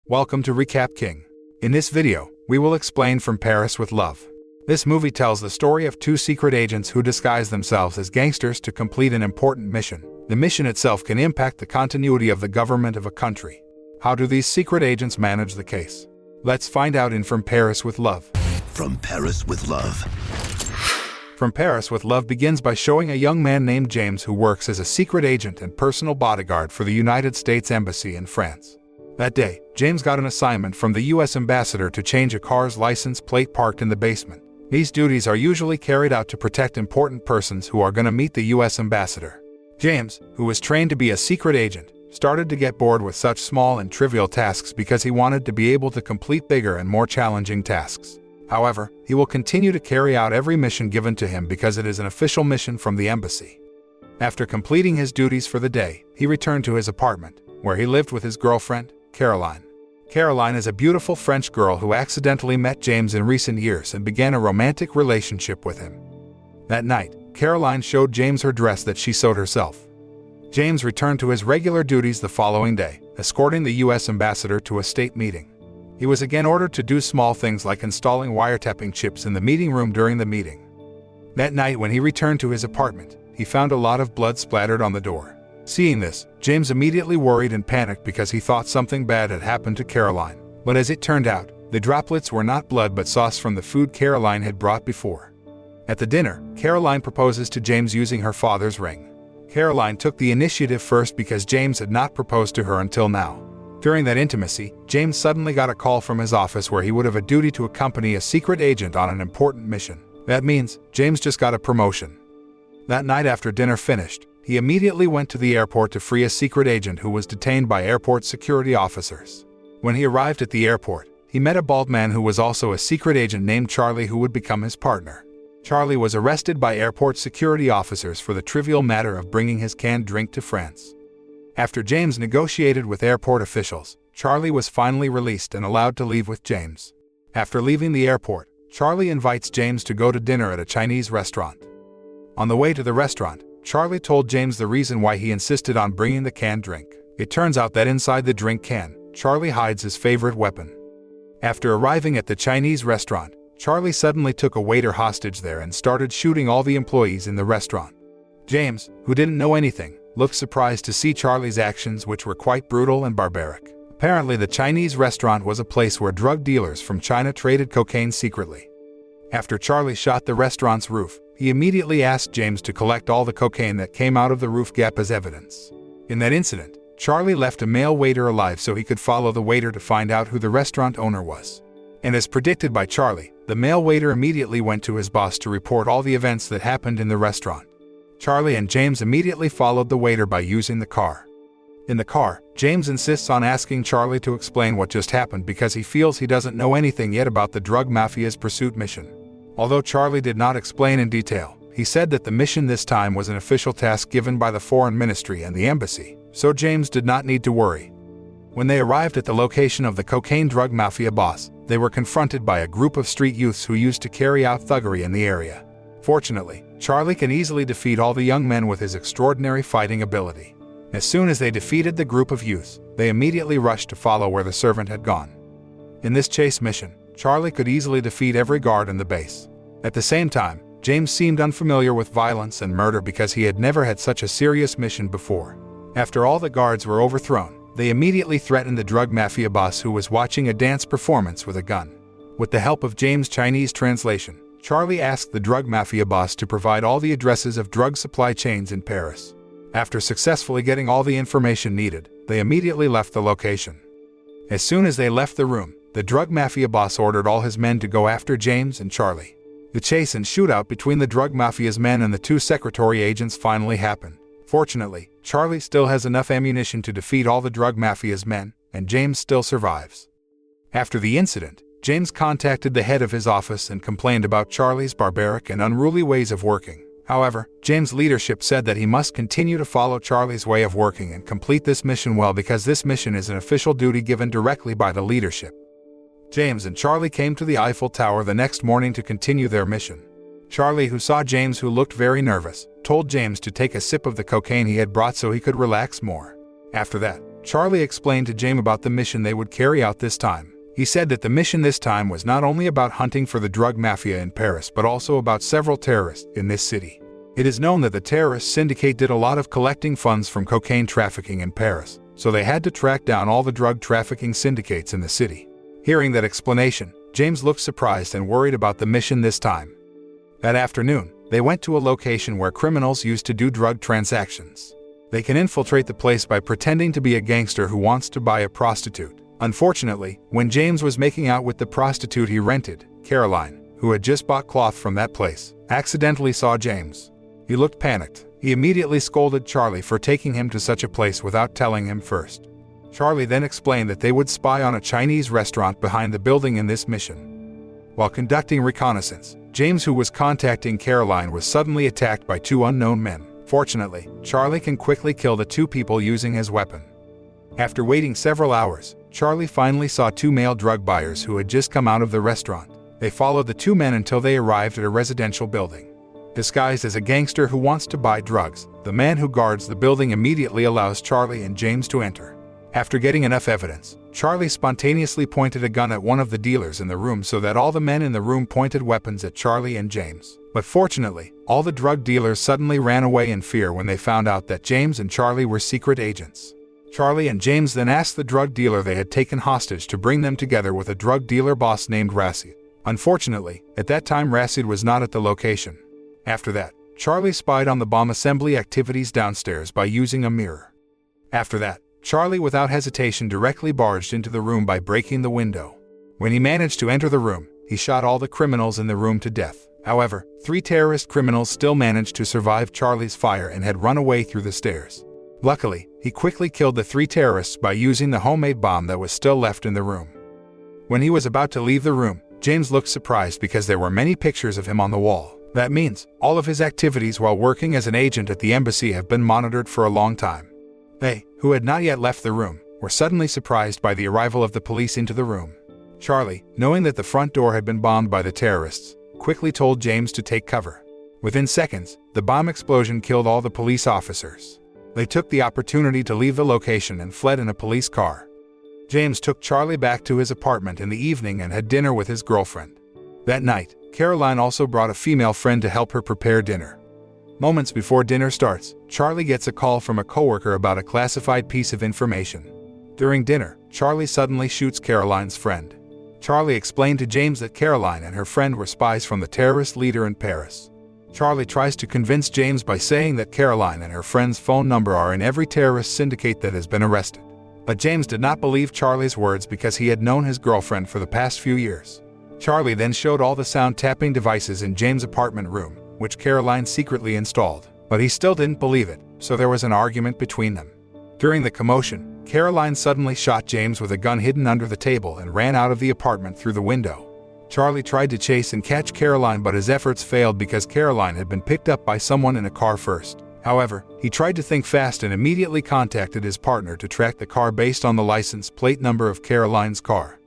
Welcome to Recap King. In this video, we will explain From Paris with Love. This movie tells the story of two secret agents who disguise themselves as gangsters to complete an important mission. The mission itself can impact the continuity of the government of a country. How do these secret agents manage the case? Let's find out in From Paris with Love. From Paris with Love. From Paris with Love begins by showing a young man named James who works as a secret agent and personal bodyguard for the United States Embassy in France. That day, James got an assignment from the U.S. ambassador to change a car's license plate parked in the basement. These duties are usually carried out to protect important persons who are going to meet the U.S. ambassador. James, who was trained to be a secret agent, started to get bored with such small and trivial tasks because he wanted to be able to complete bigger and more challenging tasks. However, he will continue to carry out every mission given to him because it is an official mission from the embassy. After completing his duties for the day, he returned to his apartment, where he lived with his girlfriend, Caroline. Caroline is a beautiful French girl who accidentally met James in recent years and began a romantic relationship with him. That night, Caroline showed James her dress that she sewed herself. James returned to his regular duties the following day, escorting the U.S. ambassador to a state meeting. He was again ordered to do small things like installing wiretapping chips in the meeting room during the meeting. That night when he returned to his apartment, he found a lot of blood splattered on the door. Seeing this, James immediately worried and panicked because he thought something bad had happened to Caroline. But as it turned out, the droplets were not blood but sauce from the food Caroline had brought before. At the dinner, Caroline proposes to James using her father's ring. Caroline took the initiative first because James had not proposed to her until now. During that intimacy, James suddenly got a call from his office where he would have a duty to accompany a secret agent on an important mission. That means James just got a promotion. That night after dinner finished, he immediately went to the airport to free a secret agent who was detained by airport security officers. When he arrived at the airport, he met a bald man who was also a secret agent named Charlie who would become his partner. Charlie was arrested by airport security officers for the trivial matter of bringing his canned drink to France. After James negotiated with airport officials, Charlie was finally released and allowed to leave with James. After leaving the airport, Charlie invites James to go to dinner at a Chinese restaurant. On the way to the restaurant, Charlie told James the reason why he insisted on bringing the canned drink. It turns out that inside the drink can, Charlie hides his favorite weapon. After arriving at the Chinese restaurant, Charlie suddenly took a waiter hostage there and started shooting all the employees in the restaurant. James, who didn't know anything, looked surprised to see Charlie's actions, which were quite brutal and barbaric. Apparently, the Chinese restaurant was a place where drug dealers from China traded cocaine secretly. After Charlie shot the restaurant's roof, he immediately asked James to collect all the cocaine that came out of the roof gap as evidence. In that incident, Charlie left a male waiter alive so he could follow the waiter to find out who the restaurant owner was. And as predicted by Charlie, the male waiter immediately went to his boss to report all the events that happened in the restaurant. Charlie and James immediately followed the waiter by using the car. In the car, James insists on asking Charlie to explain what just happened because he feels he doesn't know anything yet about the drug mafia's pursuit mission. Although Charlie did not explain in detail, he said that the mission this time was an official task given by the Foreign Ministry and the embassy, so James did not need to worry. When they arrived at the location of the cocaine drug mafia boss, they were confronted by a group of street youths who used to carry out thuggery in the area. Fortunately, Charlie can easily defeat all the young men with his extraordinary fighting ability. As soon as they defeated the group of youths, they immediately rushed to follow where the servant had gone. In this chase mission, Charlie could easily defeat every guard in the base. At the same time, James seemed unfamiliar with violence and murder because he had never had such a serious mission before. After all the guards were overthrown, they immediately threatened the drug mafia boss who was watching a dance performance with a gun. With the help of James' Chinese translation, Charlie asked the drug mafia boss to provide all the addresses of drug supply chains in Paris. After successfully getting all the information needed, they immediately left the location. As soon as they left the room, the drug mafia boss ordered all his men to go after James and Charlie. The chase and shootout between the drug mafia's men and the two secretary agents finally happened. Fortunately, Charlie still has enough ammunition to defeat all the drug mafia's men, and James still survives. After the incident, James contacted the head of his office and complained about Charlie's barbaric and unruly ways of working. However, James' leadership said that he must continue to follow Charlie's way of working and complete this mission well because this mission is an official duty given directly by the leadership. James and Charlie came to the Eiffel Tower the next morning to continue their mission. Charlie, who saw James who looked very nervous, told James to take a sip of the cocaine he had brought so he could relax more. After that, Charlie explained to James about the mission they would carry out this time. He said that the mission this time was not only about hunting for the drug mafia in Paris but also about several terrorists in this city. It is known that the terrorist syndicate did a lot of collecting funds from cocaine trafficking in Paris, so they had to track down all the drug trafficking syndicates in the city. Hearing that explanation, James looked surprised and worried about the mission this time. That afternoon, they went to a location where criminals used to do drug transactions. They can infiltrate the place by pretending to be a gangster who wants to buy a prostitute. Unfortunately, when James was making out with the prostitute he rented, Caroline, who had just bought cloth from that place, accidentally saw James. He looked panicked. He immediately scolded Charlie for taking him to such a place without telling him first. Charlie then explained that they would spy on a Chinese restaurant behind the building in this mission. While conducting reconnaissance, James, who was contacting Caroline, was suddenly attacked by two unknown men. Fortunately, Charlie can quickly kill the two people using his weapon. After waiting several hours, Charlie finally saw two male drug buyers who had just come out of the restaurant. They followed the two men until they arrived at a residential building. Disguised as a gangster who wants to buy drugs, the man who guards the building immediately allows Charlie and James to enter. After getting enough evidence, Charlie spontaneously pointed a gun at one of the dealers in the room so that all the men in the room pointed weapons at Charlie and James. But fortunately, all the drug dealers suddenly ran away in fear when they found out that James and Charlie were secret agents. Charlie and James then asked the drug dealer they had taken hostage to bring them together with a drug dealer boss named Reece. Unfortunately, at that time Reece was not at the location. After that, Charlie spied on the bomb assembly activities downstairs by using a mirror. After that, Charlie without hesitation directly barged into the room by breaking the window. When he managed to enter the room, he shot all the criminals in the room to death. However, 3 terrorist criminals still managed to survive Charlie's fire and had run away through the stairs. Luckily, he quickly killed the 3 terrorists by using the homemade bomb that was still left in the room. When he was about to leave the room, James looked surprised because there were many pictures of him on the wall. That means all of his activities while working as an agent at the embassy have been monitored for a long time. They, who had not yet left the room, were suddenly surprised by the arrival of the police into the room. Charlie, knowing that the front door had been bombed by the terrorists, quickly told James to take cover. Within seconds, the bomb explosion killed all the police officers. They took the opportunity to leave the location and fled in a police car. James took Charlie back to his apartment in the evening and had dinner with his girlfriend. That night, Caroline also brought a female friend to help her prepare dinner. Moments before dinner starts, Charlie gets a call from a coworker about a classified piece of information. During dinner, Charlie suddenly shoots Caroline's friend. Charlie explained to James that Caroline and her friend were spies from the terrorist leader in Paris. Charlie tries to convince James by saying that Caroline and her friend's phone number are in every terrorist syndicate that has been arrested. But James did not believe Charlie's words because he had known his girlfriend for the past few years. Charlie then showed all the sound tapping devices in James' apartment room, which Caroline secretly installed. But he still didn't believe it, so there was an argument between them. During the commotion, Caroline suddenly shot James with a gun hidden under the table and ran out of the apartment through the window. Charlie tried to chase and catch Caroline, but his efforts failed because Caroline had been picked up by someone in a car first. However, he tried to think fast and immediately contacted his partner to track the car based on the license plate number of Caroline's car.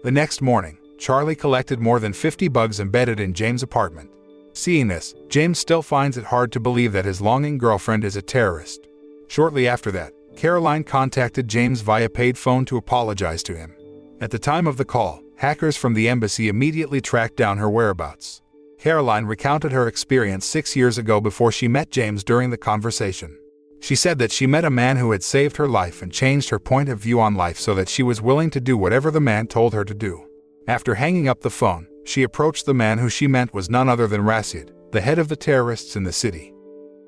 The next morning, Charlie collected more than 50 bugs embedded in James' apartment. Seeing this, James still finds it hard to believe that his longing girlfriend is a terrorist. Shortly after that, Caroline contacted James via paid phone to apologize to him. At the time of the call, hackers from the embassy immediately tracked down her whereabouts. Caroline recounted her experience 6 years ago before she met James during the conversation. She said that she met a man who had saved her life and changed her point of view on life so that she was willing to do whatever the man told her to do. After hanging up the phone, she approached the man who she meant was none other than Reece, the head of the terrorists in the city.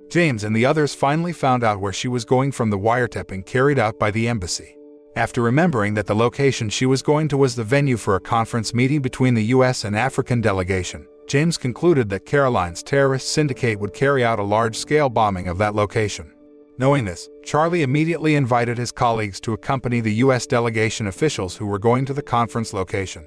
James and the others finally found out where she was going from the wiretapping carried out by the embassy. After remembering that the location she was going to was the venue for a conference meeting between the US and African delegation, James concluded that Caroline's terrorist syndicate would carry out a large-scale bombing of that location. Knowing this, Charlie immediately invited his colleagues to accompany the US delegation officials who were going to the conference location.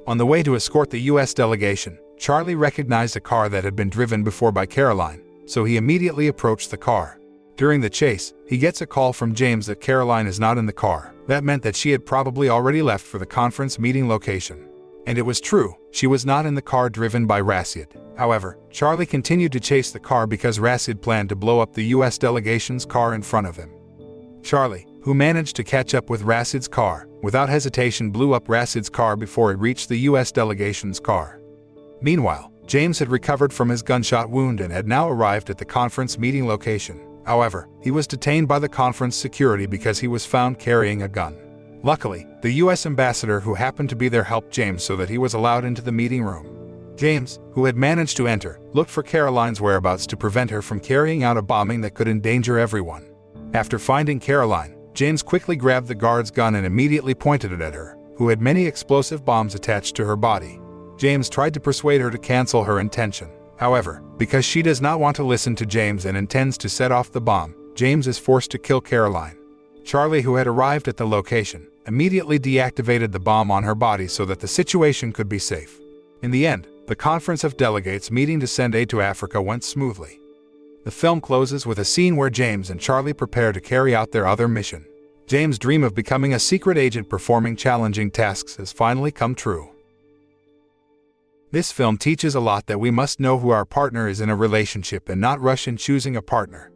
On the way to escort the US delegation, Charlie recognized a car that had been driven before by Caroline, so he immediately approached the car. During the chase, he gets a call from James that Caroline is not in the car. That meant that she had probably already left for the conference meeting location. And it was true, she was not in the car driven by Reece. However, Charlie continued to chase the car because Reece planned to blow up the US delegation's car in front of him. Charlie, who managed to catch up with Racid's car, without hesitation blew up Racid's car before it reached the U.S. delegation's car. Meanwhile, James had recovered from his gunshot wound and had now arrived at the conference meeting location. However, he was detained by the conference security because he was found carrying a gun. Luckily, the U.S. ambassador who happened to be there helped James so that he was allowed into the meeting room. James, who had managed to enter, looked for Caroline's whereabouts to prevent her from carrying out a bombing that could endanger everyone. After finding Caroline, James quickly grabbed the guard's gun and immediately pointed it at her, who had many explosive bombs attached to her body. James tried to persuade her to cancel her intention. However, because she does not want to listen to James and intends to set off the bomb, James is forced to kill Caroline. Charlie, who had arrived at the location, immediately deactivated the bomb on her body so that the situation could be safe. In the end, the conference of delegates meeting to send aid to Africa went smoothly. The film closes with a scene where James and Charlie prepare to carry out their other mission. James' dream of becoming a secret agent performing challenging tasks has finally come true. This film teaches a lot that we must know who our partner is in a relationship and not rush in choosing a partner.